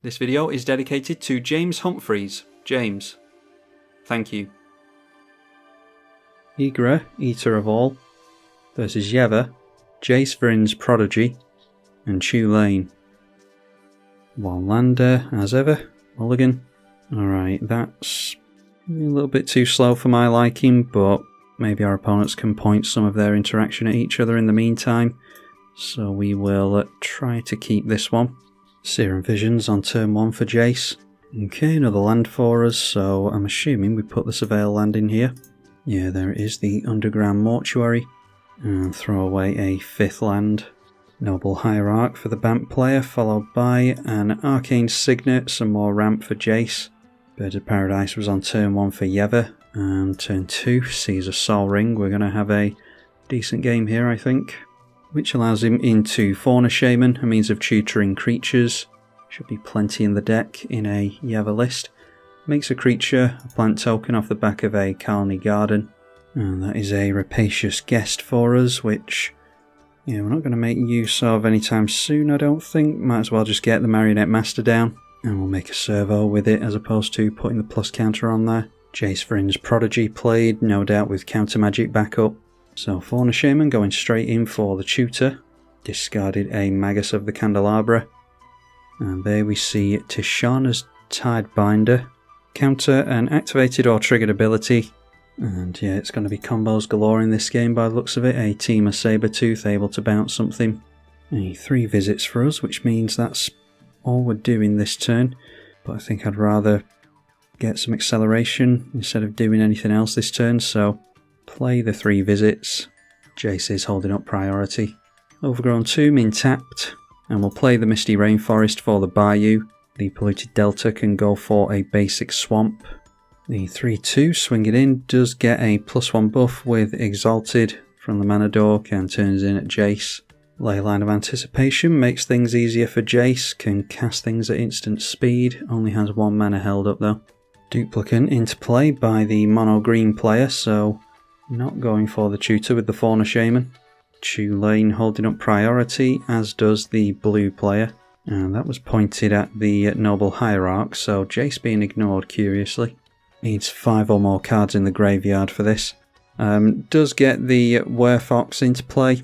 This video is dedicated to James Humphreys. James, thank you. Ygra, Eater of All, versus Ygra, Jace Vryn's Prodigy, and Tulane. One lander, as ever, mulligan. Alright, that's a little bit too slow for my liking, but maybe our opponents can point some of their interaction at each other in the meantime. So we will try to keep this one. Serum Visions on turn 1 for Jace. Okay, another land for us, so I'm assuming we put the Surveil land in here. Yeah, there it is, the Underground Mortuary. And throw away a 5th land. Noble Hierarch for the Bant player, followed by an Arcane Signet, some more ramp for Jace. Birds of Paradise was on turn 1 for Ygra, and turn 2 sees a Sol Ring. We're going to have a decent game here, I think. Which allows him into Fauna Shaman, a means of tutoring creatures. Should be plenty in the deck in a Ygra list. Makes a creature a plant token off the back of a Colony Garden. And that is a Rapacious Guest for us, which we're not going to make use of anytime soon, I don't think. Might as well just get the Marionette Master down. And we'll make a servo with it as opposed to putting the plus counter on there. Jace Vryn's Prodigy played, no doubt with counter magic backup. So Fauna Shaman going straight in for the tutor. Discarded a Magus of the Candelabra. And there we see Tishana's Tidebinder. Counter an activated or triggered ability. And yeah, it's going to be combos galore in this game by the looks of it. A team of Sabertooth able to bounce something. 3 visits for us, which means that's all we're doing this turn. But I think I'd rather get some acceleration instead of doing anything else this turn, so play the 3 visits. Jace is holding up priority. Overgrown Tomb intact, and we'll play the Misty Rainforest for the Bayou. The Polluted Delta can go for a basic Swamp. The 3-2 swinging in does get a +1 buff with Exalted from the Mana Dork and turns in at Jace. Leyline of Anticipation makes things easier for Jace, can cast things at instant speed, only has 1 mana held up though. Duplicant into play by the mono green player, so not going for the tutor with the Fauna Shaman. Tulane holding up priority, as does the blue player. And that was pointed at the Noble Hierarch, so Jace being ignored curiously. Needs 5 or more cards in the graveyard for this. Does get the Werefox into play.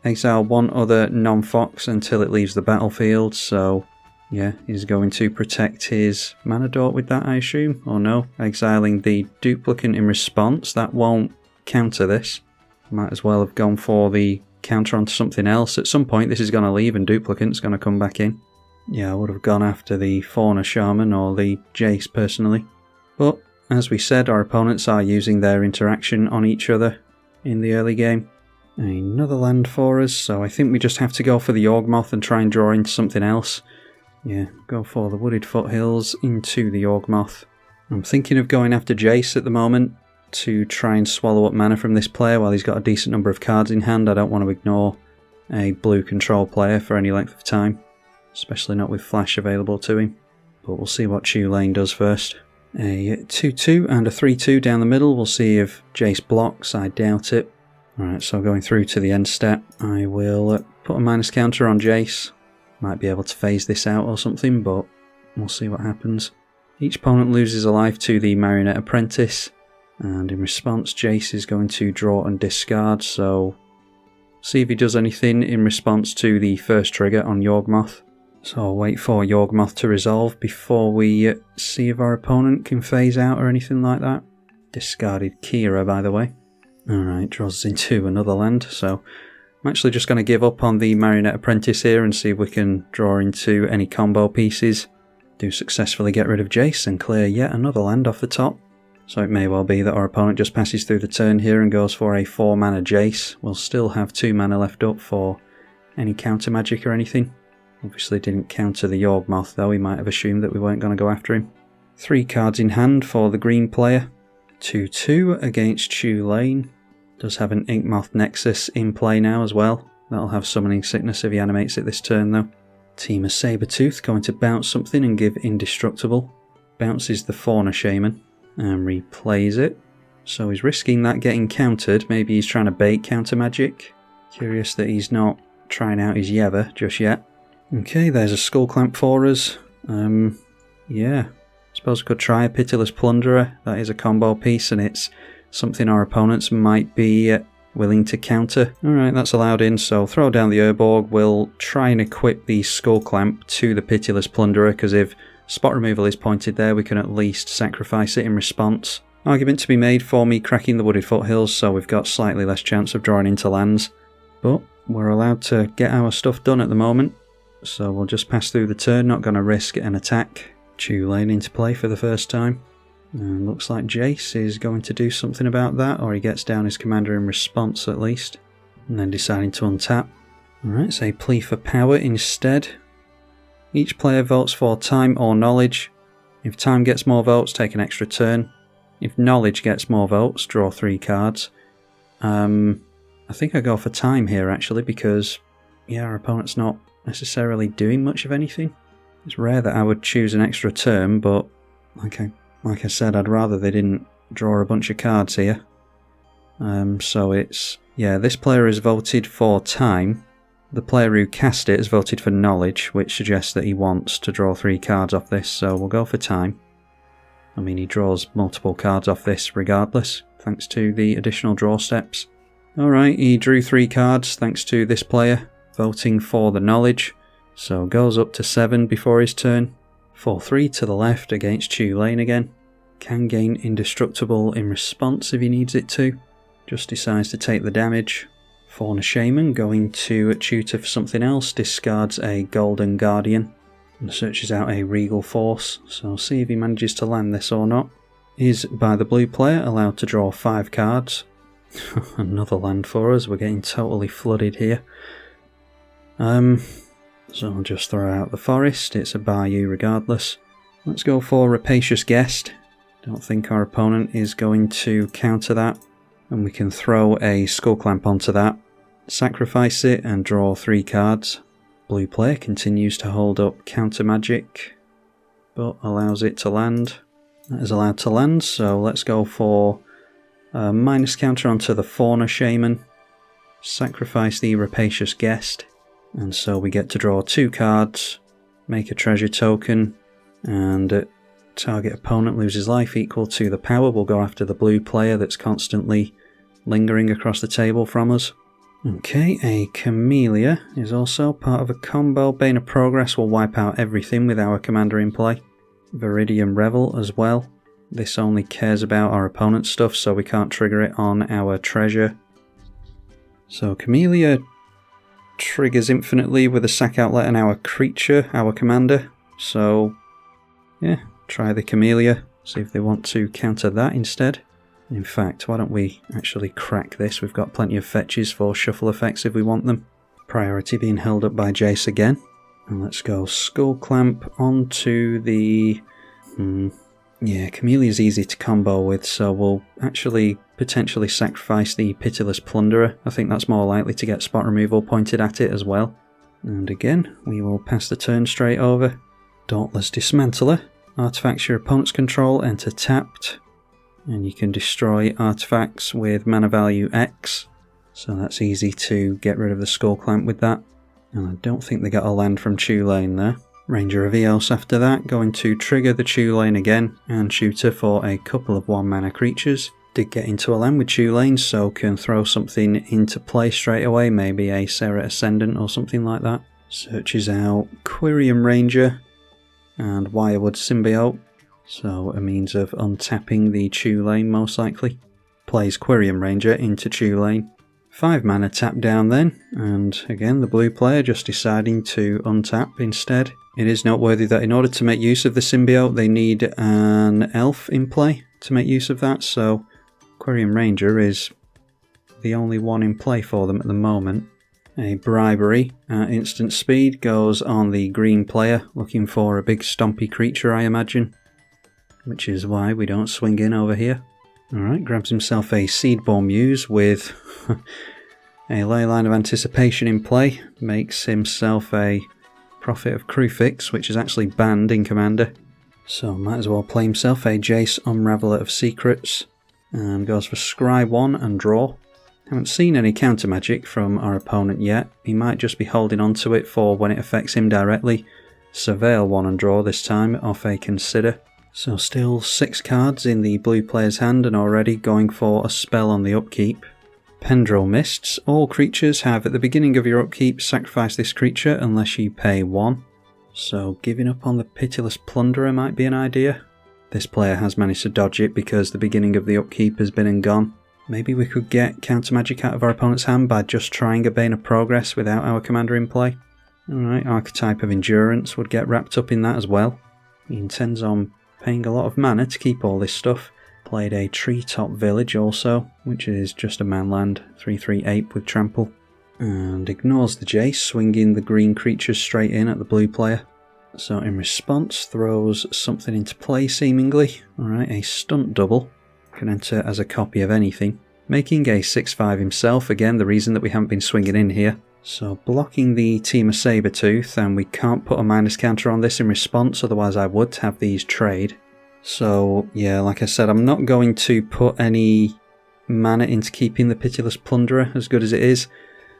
Exile 1 other non-fox until it leaves the battlefield, so yeah, he's going to protect his Mana Dork with that, I assume, or no? Exiling the Duplicant in response, that won't counter this. Might as well have gone for the counter onto something else. At some point this is going to leave and Duplicant's going to come back in. Yeah, I would have gone after the Fauna Shaman or the Jace personally. But, as we said, our opponents are using their interaction on each other in the early game. Another land for us, so I think we just have to go for the Yawgmoth and try and draw into something else. Yeah, go for the Wooded Foothills into the Yawgmoth. I'm thinking of going after Jace at the moment to try and swallow up mana from this player while he's got a decent number of cards in hand. I don't want to ignore a blue control player for any length of time, especially not with Flash available to him. But we'll see what Tulane does first. A 2-2 and a 3-2 down the middle. We'll see if Jace blocks. I doubt it. Alright, so going through to the end step, I will put a minus counter on Jace. Might be able to phase this out or something, but we'll see what happens. Each opponent loses a life to the Marionette Apprentice, and in response Jace is going to draw and discard, so see if he does anything in response to the first trigger on Yawgmoth. So I'll wait for Yawgmoth to resolve before we see if our opponent can phase out or anything like that. Discarded Ygra, by the way. Alright, draws us into another land, so I'm actually just going to give up on the Marionette Apprentice here and see if we can draw into any combo pieces. Do successfully get rid of Jace and clear yet another land off the top. So it may well be that our opponent just passes through the turn here and goes for a 4 mana Jace. We'll still have 2 mana left up for any counter magic or anything. Obviously didn't counter the Yawgmoth though, he might have assumed that we weren't going to go after him. 3 cards in hand for the green player. 2-2 against Tulane. Does have an Inkmoth Nexus in play now as well. That'll have Summoning Sickness if he animates it this turn though. Team of Sabertooth going to bounce something and give Indestructible. Bounces the Fauna Shaman and replays it. So he's risking that getting countered. Maybe he's trying to bait counter magic. Curious that he's not trying out his Ygra just yet. Okay, there's a Skull Clamp for us. Yeah, I suppose I could try a Pitiless Plunderer. That is a combo piece, and it's something our opponents might be willing to counter. Alright, that's allowed in, so throw down the Urborg. We'll try and equip the Skull Clamp to the Pitiless Plunderer, because if spot removal is pointed there, we can at least sacrifice it in response. Argument to be made for me cracking the Wooded Foothills, so we've got slightly less chance of drawing into lands. But we're allowed to get our stuff done at the moment, so we'll just pass through the turn, not going to risk an attack. Tulane into play for the first time. And looks like Jace is going to do something about that, or he gets down his commander in response at least. And then deciding to untap. Alright, so a plea for power instead. Each player votes for time or knowledge. If time gets more votes, take an extra turn. If knowledge gets more votes, draw 3 cards. I think I go for time here actually, because yeah, our opponent's not necessarily doing much of anything. It's rare that I would choose an extra turn, but like I said, I'd rather they didn't draw a bunch of cards here. So it's, yeah, this player has voted for time. The player who cast it has voted for knowledge, which suggests that he wants to draw 3 cards off this, so we'll go for time. I mean, he draws multiple cards off this regardless, thanks to the additional draw steps. Alright, he drew 3 cards thanks to this player voting for the knowledge. So goes up to 7 before his turn. 4-3 to the left against Tulane again. Can gain indestructible in response if he needs it to. Just decides to take the damage. Fauna Shaman going to tutor for something else. Discards a Golden Guardian. And searches out a Regal Force. So I'll see if he manages to land this or not. Is, by the blue player, allowed to draw 5 cards. Another land for us. We're getting totally flooded here. So I'll just throw out the forest, it's a bayou regardless. Let's go for Rapacious Guest. Don't think our opponent is going to counter that. And we can throw a Skull Clamp onto that. Sacrifice it and draw 3 cards. Blue player continues to hold up counter magic, but allows it to land. That is allowed to land, so let's go for a minus counter onto the Fauna Shaman. Sacrifice the Rapacious Guest. And so we get to draw 2 cards, make a treasure token, and target opponent loses life equal to the power. We'll go after the blue player that's constantly lingering across the table from us. Okay, a Camellia is also part of a combo. Bane of Progress will wipe out everything with our commander in play. Viridian Revel as well. This only cares about our opponent's stuff, so we can't trigger it on our treasure. So Camellia triggers infinitely with a sack outlet and our creature, our commander. So yeah, try the Camellia, see if they want to counter that instead. In fact, why don't we actually crack this? We've got plenty of fetches for shuffle effects if we want them. Priority being held up by Jace again. And let's go Skull Clamp onto the... Yeah, Camellia's easy to combo with, so we'll actually potentially sacrifice the Pitiless Plunderer. I think that's more likely to get spot removal pointed at it as well. And again, we will pass the turn straight over. Dauntless Dismantler. Artifacts your opponent's control enter tapped. And you can destroy artifacts with mana value X. So that's easy to get rid of the Skull Clamp with that. And I don't think they got a land from Tulane there. Ranger of Eos after that, going to trigger the Tulane again and tutor for a couple of 1-mana creatures. Did get into a land with Tulane, so can throw something into play straight away, maybe a Serra Ascendant or something like that. Searches out Quirion Ranger and Wirewood Symbiote, so a means of untapping the Tulane most likely. Plays Quirion Ranger into Tulane. 5 mana tap down then, and again the blue player just deciding to untap instead. It is noteworthy that in order to make use of the symbiote they need an elf in play to make use of that, so Quirion Ranger is the only one in play for them at the moment. A Bribery at instant speed goes on the green player, looking for a big stompy creature I imagine, which is why we don't swing in over here. Alright, grabs himself a Seedborn Muse with a Leyline of Anticipation in play, makes himself a Prophet of Kruphix, which is actually banned in Commander, so might as well play himself a Jace Unraveler of Secrets, and goes for Scry 1 and draw. Haven't seen any counter magic from our opponent yet. He might just be holding on to it for when it affects him directly, surveil one and draw this time off a consider. So still 6 cards in the blue player's hand and already going for a spell on the upkeep. Pendril Mists. All creatures have at the beginning of your upkeep sacrifice this creature unless you pay 1. So giving up on the Pitiless Plunderer might be an idea. This player has managed to dodge it because the beginning of the upkeep has been and gone. Maybe we could get counter magic out of our opponent's hand by just trying a Bane of Progress without our commander in play. Alright, Archetype of Endurance would get wrapped up in that as well. He intends on paying a lot of mana to keep all this stuff. Played a Treetop Village also, which is just a manland, 3/3 ape with trample. And ignores the Jace, swinging the green creatures straight in at the blue player. So in response, throws something into play seemingly. Alright, a stunt double. Can enter as a copy of anything. Making a 6/5 himself, again the reason that we haven't been swinging in here. So blocking the Team of Sabertooth, and we can't put a minus counter on this in response, otherwise I would have these trade. So yeah, like I said, I'm not going to put any mana into keeping the Pitiless Plunderer as good as it is.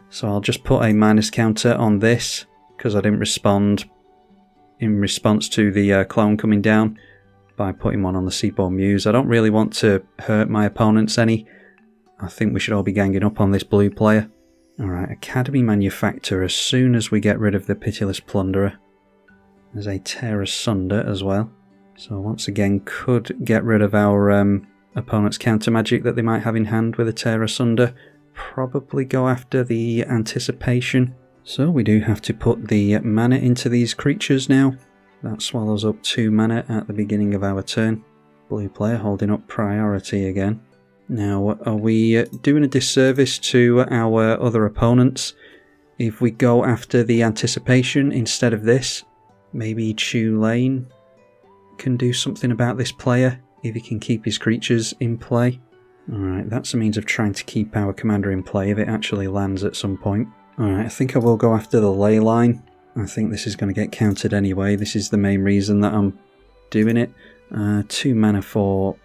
So I'll just put a minus counter on this, because I didn't respond in response to the clone coming down by putting one on the Seaborn Muse. I don't really want to hurt my opponents any. I think we should all be ganging up on this blue player. Alright, Academy Manufactor as soon as we get rid of the Pitiless Plunderer. There's a Tear Asunder as well. So once again could get rid of our opponent's counter magic that they might have in hand with a Tear Asunder. Probably go after the Anticipation. So we do have to put the mana into these creatures now. That swallows up 2 mana at the beginning of our turn. Blue player holding up priority again. Now, are we doing a disservice to our other opponents if we go after the Anticipation instead of this? Maybe Tulane can do something about this player if he can keep his creatures in play. Alright, that's a means of trying to keep our commander in play if it actually lands at some point. Alright, I think I will go after the Ley Line. I think this is going to get countered anyway. This is the main reason that I'm doing it. 2 mana for,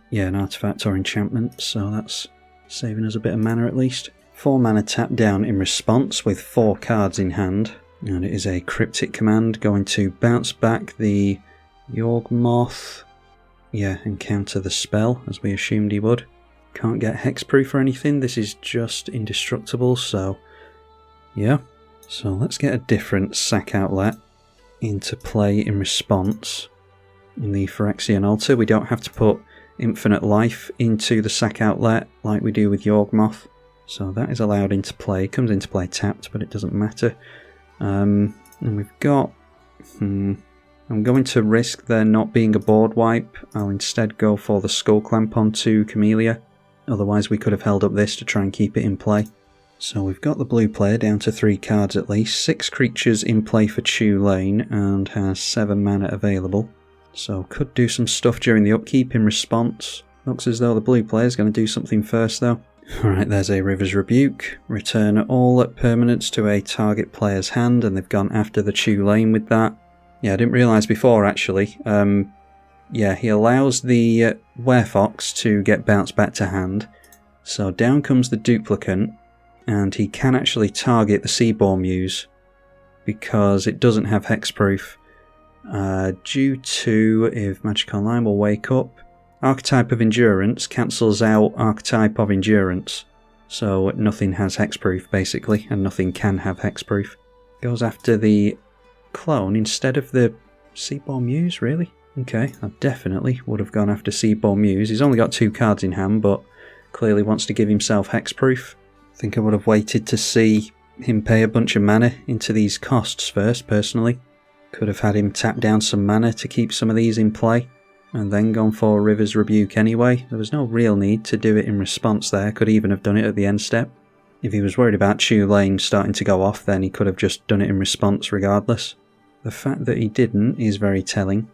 yeah, an artifact or enchantment, so that's saving us a bit of mana at least. 4 mana tap down in response with 4 cards in hand. And it is a cryptic command going to bounce back the Yawgmoth, yeah, and counter the spell as we assumed he would. Can't get hexproof or anything, this is just indestructible, so yeah. So let's get a different sack outlet into play in response. In the Phyrexian Altar, we don't have to put infinite life into the sack outlet like we do with Yawgmoth. So that is allowed into play, comes into play tapped, but it doesn't matter. And we've got... I'm going to risk there not being a board wipe. I'll instead go for the Skull Clamp onto Camellia. Otherwise we could have held up this to try and keep it in play. So we've got the blue player down to 3 cards at least, 6 creatures in play for Tulane, and has 7 mana available. So could do some stuff during the upkeep in response. Looks as though the blue player is going to do something first though. Alright, there's a River's Rebuke. Return all permanents to a target player's hand, and they've gone after the Tulane with that. Yeah, I didn't realise before actually. Yeah, he allows the Werefox to get bounced back to hand. So down comes the Duplicant. And he can actually target the Seaborn Muse because it doesn't have hexproof. Due to, if Magic Online will wake up, Archetype of Endurance cancels out Archetype of Endurance. So nothing has hexproof basically, and nothing can have hexproof. Goes after the clone instead of the Seaborn Muse, really? Okay, I definitely would have gone after Seaborn Muse. He's only got 2 cards in hand, but clearly wants to give himself hexproof. I think I would have waited to see him pay a bunch of mana into these costs first, personally. Could have had him tap down some mana to keep some of these in play, and then gone for River's Rebuke anyway. There was no real need to do it in response there, could even have done it at the end step. If he was worried about Tulane starting to go off, then he could have just done it in response regardless. The fact that he didn't is very telling.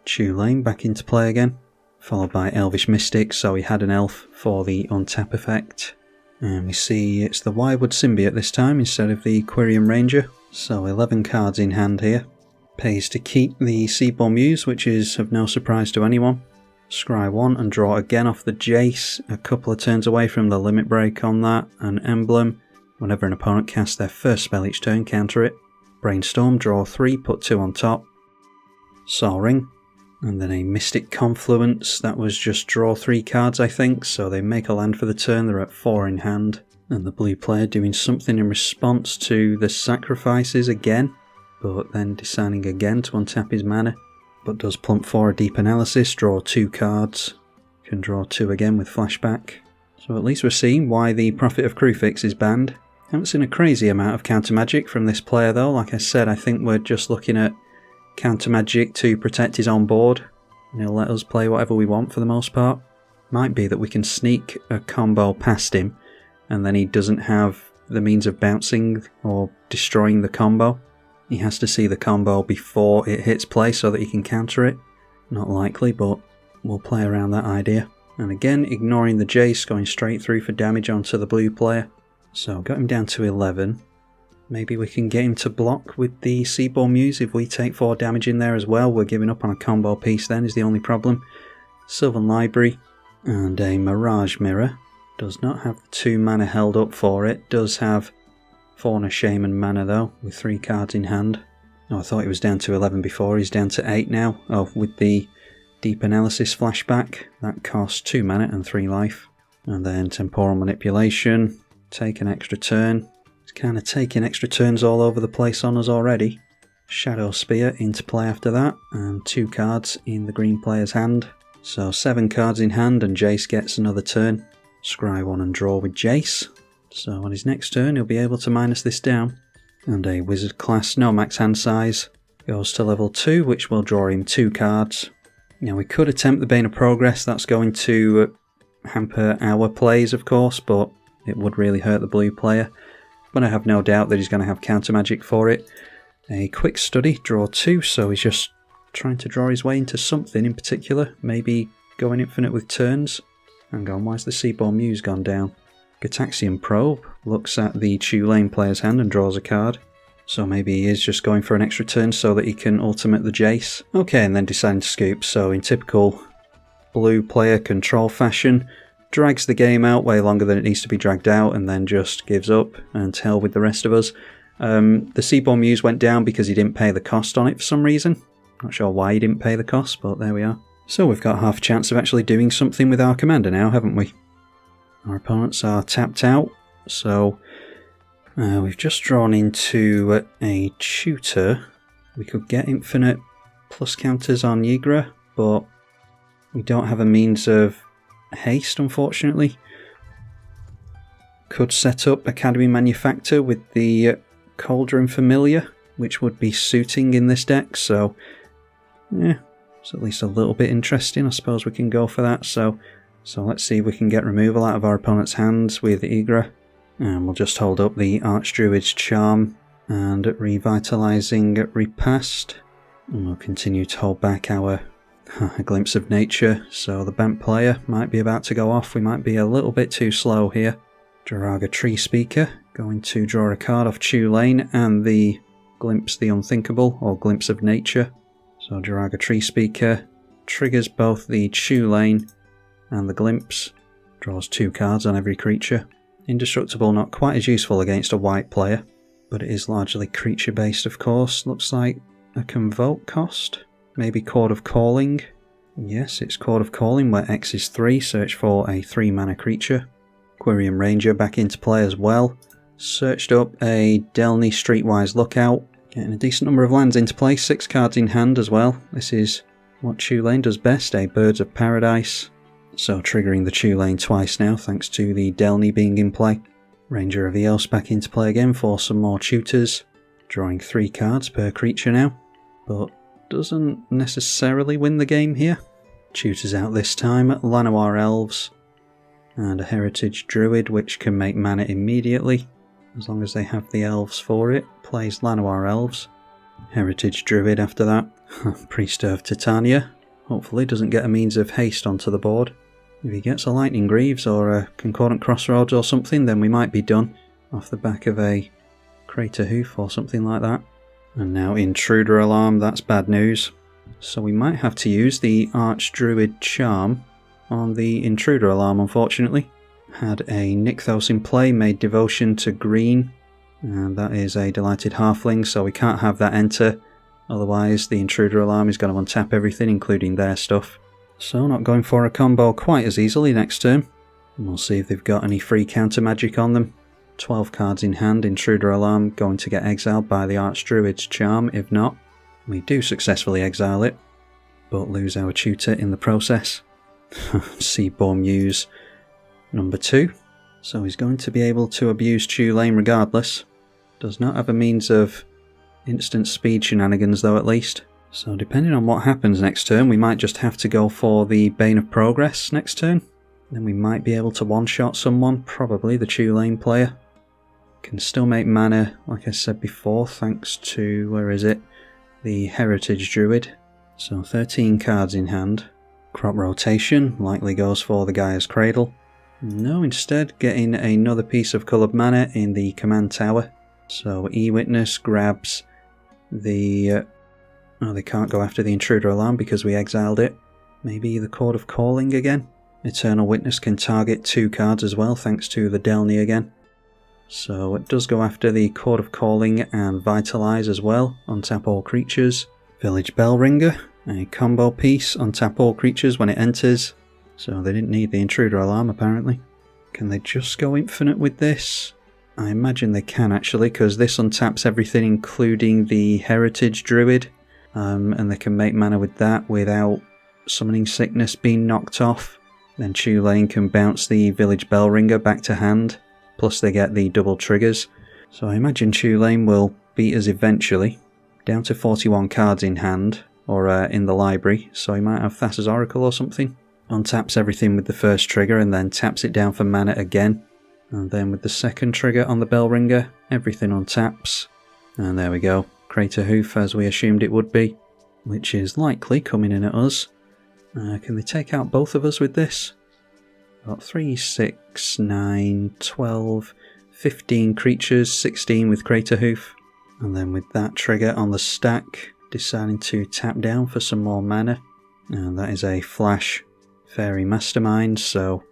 Tulane back into play again, followed by Elvish Mystic, so he had an elf for the untap effect. And we see it's the Wirewood Symbiote this time instead of the Quirion Ranger. So 11 cards in hand here. Pays to keep the Seaborn Muse, which is of no surprise to anyone. Scry 1 and draw again off the Jace. A couple of turns away from the limit break on that. An Emblem. Whenever an opponent casts their first spell each turn, counter it. Brainstorm, draw 3, put 2 on top. Sol Ring. And then a Mystic Confluence, that was just draw 3 cards I think, so they make a land for the turn, they're at 4 in hand. And the blue player doing something in response to the sacrifices again, but then deciding again to untap his mana. But does plump for a Deep Analysis, draw 2 cards, can draw 2 again with flashback. So at least we're seeing why the Prophet of Kruphix is banned. Haven't seen a crazy amount of counter magic from this player though, like I said I think we're just looking at counter magic to protect his own board, and he'll let us play whatever we want for the most part. Might be that we can sneak a combo past him and then he doesn't have the means of bouncing or destroying the combo. He has to see the combo before it hits play so that he can counter it. Not likely, but we'll play around that idea. And again, ignoring the Jace, going straight through for damage onto the blue player. So got him down to 11. Maybe we can get him to block with the Seaborn Muse if we take 4 damage in there as well. We're giving up on a combo piece then is the only problem. Sylvan Library and a Mirage Mirror. Does not have 2 mana held up for it. Does have Fauna Shaman mana though, with 3 cards in hand. Oh, I thought he was down to 11 before, he's down to 8 now. Oh, with the Deep Analysis flashback, that costs 2 mana and 3 life. And then Temporal Manipulation, take an extra turn. It's kind of taking extra turns all over the place on us already. Shadow Spear into play after that, and 2 cards in the green player's hand. So 7 cards in hand and Jace gets another turn. Scry 1 and draw with Jace. So on his next turn he'll be able to minus this down. And a Wizard class, no max hand size, goes to level 2, which will draw him 2 cards. Now we could attempt the Bane of Progress, that's going to hamper our plays of course, but it would really hurt the blue player. But I have no doubt that he's going to have counter magic for it. A Quick Study, draw 2, so he's just trying to draw his way into something in particular. Maybe going infinite with turns. Hang on, why's the Seaborn Muse gone down? Gataxian Probe looks at the Tulane player's hand and draws a card. So maybe he is just going for an extra turn so that he can ultimate the Jace. Okay, and then deciding to scoop, so in typical blue player control fashion, drags the game out way longer than it needs to be dragged out and then just gives up and to hell with the rest of us. The Seaborn Muse went down because he didn't pay the cost on it for some reason. Not sure why he didn't pay the cost, but there we are. So we've got half a chance of actually doing something with our commander now, haven't we? Our opponents are tapped out, so we've just drawn into a tutor. We could get infinite plus counters on Ygra, but we don't have a means of haste, unfortunately. Could set up Academy Manufactor with the Cauldron Familiar, which would be suiting in this deck, so yeah, it's at least a little bit interesting. I suppose we can go for that. So let's see if we can get removal out of our opponent's hands with Ygra. And we'll just hold up the Archdruid's Charm and Revitalizing Repast. And we'll continue to hold back our A Glimpse of Nature. So the bent player might be about to go off. We might be a little bit too slow here. Jiraga Tree Speaker, going to draw a card off Tulane and the Glimpse the Unthinkable, or Glimpse of Nature. So Jiraga Tree Speaker triggers both the Tulane and the Glimpse, draws 2 cards on every creature. Indestructible, not quite as useful against a white player, but it is largely creature based of course. Looks like a Convoke cost, maybe Chord of Calling. Yes, it's Chord of Calling where X is 3, search for a 3 mana creature. Quirion Ranger back into play as well. Searched up a Delny Streetwise Lookout, getting a decent number of lands into play, 6 cards in hand as well. This is what Tulane does best, a Birds of Paradise. So triggering the Tulane twice now thanks to the Delny being in play. Ranger of Eos back into play again for some more tutors. Drawing 3 cards per creature now, but doesn't necessarily win the game here. Tutors out this time, Llanowar Elves and a Heritage Druid which can make mana immediately as long as they have the elves for it. Plays Llanowar Elves. Heritage Druid after that. Priest of Titania. Hopefully doesn't get a means of haste onto the board. If he gets a Lightning Greaves or a Concordant Crossroads or something, then we might be done off the back of a Crater Hoof or something like that. And now Intruder Alarm, that's bad news. So we might have to use the Archdruid Charm on the Intruder Alarm, unfortunately. Had a Nykthos in play, made Devotion to green And that is a Delighted Halfling, so we can't have that enter. Otherwise, the Intruder Alarm is going to untap everything, including their stuff. So not going for a combo quite as easily next turn. We'll see if they've got any free counter magic on them. 12 cards in hand, Intruder Alarm going to get exiled by the Archdruid's Charm. If not, we do successfully exile it, but lose our tutor in the process. Seaborn Muse number 2. So he's going to be able to abuse Tulane regardless. Does not have a means of instant speed shenanigans though, at least. So depending on what happens next turn, we might just have to go for the Bane of Progress next turn. Then we might be able to one-shot someone, probably the Tulane player. Can still make mana, like I said before, thanks to, where is it? The Heritage Druid. So 13 cards in hand. Crop rotation, likely goes for the Gaia's Cradle. No, instead getting another piece of coloured mana in the Command Tower. So E-Witness grabs the... oh, they can't go after the Intruder Alarm because we exiled it. Maybe the Chord of Calling again? Eternal Witness can target 2 cards as well, thanks to the Delny again. So it does go after the Chord of Calling and Vitalise as well, untap all creatures. Village Bellringer, a combo piece, untap all creatures when it enters. So they didn't need the Intruder Alarm apparently. Can they just go infinite with this? I imagine they can actually, because this untaps everything including the Heritage Druid. And they can make mana with that without Summoning Sickness being knocked off. Then Tulane can bounce the Village Bellringer back to hand. Plus they get the double triggers. So I imagine Tulane will beat us eventually. Down to 41 cards in hand, or in the library, so he might have Thassa's Oracle or something. Untaps everything with the first trigger and then taps it down for mana again. And then with the second trigger on the Bellringer, everything untaps. And there we go. Crater Hoof, as we assumed it would be, which is likely coming in at us. Can they take out both of us with this? Got 3, 6, 9, 12, 15 creatures, 16 with Crater Hoof. And then with that trigger on the stack, deciding to tap down for some more mana. And that is a Flash Fairy Mastermind, so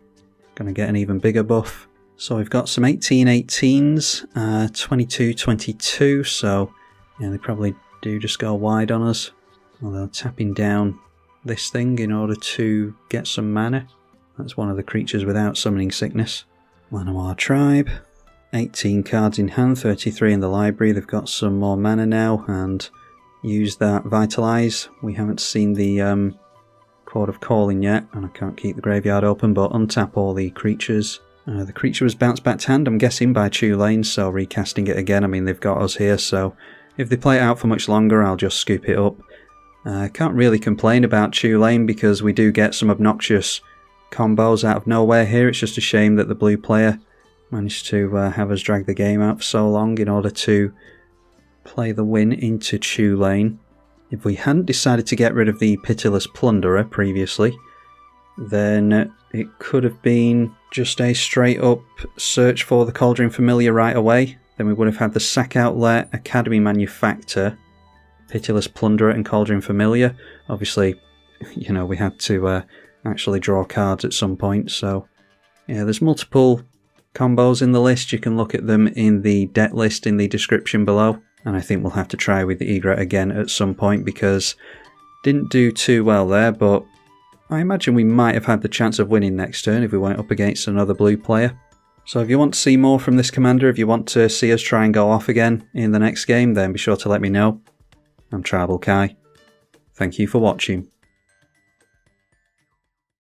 gonna get an even bigger buff. So we've got some 18-18s, 22-22, so yeah, they probably do just go wide on us. Although tapping down this thing in order to get some mana. That's one of the creatures without Summoning Sickness. Llanowar Tribe. 18 cards in hand, 33 in the library. They've got some more mana now and use that Vitalise. We haven't seen the Chord of Calling yet, and I can't keep the graveyard open, but untap all the creatures. The creature was bounced back to hand, I'm guessing, by Tulane, so recasting it again. I mean, they've got us here, so if they play it out for much longer, I'll just scoop it up. Can't really complain about Tulane because we do get some obnoxious combos out of nowhere here. It's just a shame that the blue player managed to have us drag the game out for so long in order to play the win into Tulane. If we hadn't decided to get rid of the Pitiless Plunderer previously, then it could have been just a straight up search for the Cauldron Familiar right away. Then we would have had the Sack Outlet, Academy Manufactor, Pitiless Plunderer and Cauldron Familiar. Obviously, you know, we had to actually draw cards at some point, so yeah, there's multiple combos in the list. You can look at them in the deck list in the description below, and I think we'll have to try with the Ygra again at some point because didn't do too well there, but I imagine we might have had the chance of winning next turn if we went up against another blue player. So if you want to see more from this commander, if you want to see us try and go off again in the next game, then be sure to let me know. I'm tribalkai. Thank you for watching.